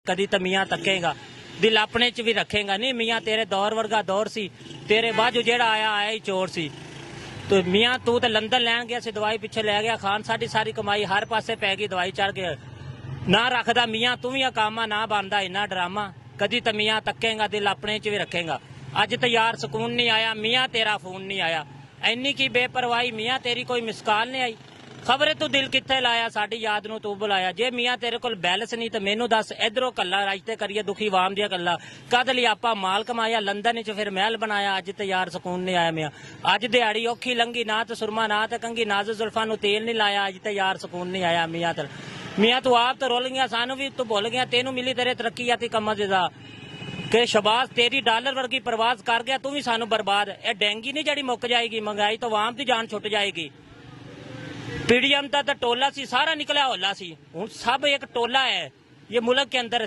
कदी तो मियाँ तकेगा, दिल अपने च भी रखेगा नहीं। मियाँ तेरे दौर वर्गा दौर सी, तेरे बाजू जेड़ा आया आया ही चोर सी। तो मियाँ तू तो लंदन लैन गया सी, दवाई पिछे लै गया खान, साडी सारी कमाई हर पासे पै गई, दवाई चढ़ गया ना रखदा मियाँ तू भी कामा ना बनदा इन्ना ड्रामा, कदी तो मियाँ तकेगा, दिल अपने च भी रखेगा। अज तो यार सुकून नहीं आया, मियाँ तेरा फोन नहीं आया, इन्नी की बेपरवाही मियाँ तेरी कोई मिसकाल नहीं आई। खबर तू दिल कित्थे लाया, साडी याद नूं तू बुलाया। जे मियाँ तेरे कोल बैलेंस नहीं तो मैनू दस, इधरों कला राजते करिए दुखी वाम दिया गल्ला, कद लई आपां माल कमाया, लंदन च फिर महल बनाया। अज तो यार सुकून नहीं आया मियाँ, अज दिहाड़ी औखी लंघी, ना तो सुरमा ना तो कंघी, नाज़ जुल्फां नूं तेल नहीं लाया। अज तो यार सुकून नहीं आया मियाँ तेरा। मियाँ तू आप तो रुल गया, सानू भी तू भुल गया, तेनू मिली तेरे तरक्कीयाती कम्मां दी सज़ा कि शबाज तेरी डॉलर वर्गी परवाज कर गया, तू भी सानू बर्बाद। ए डेंगी नहीं जड़ी मुक जाएगी, महंगाई तो वाम दी जान छुट जाएगी। पीडीएम का तो टोला सी सारा निकलिया होला सी, हुण सब एक टोला है ये मुल्क के अंदर।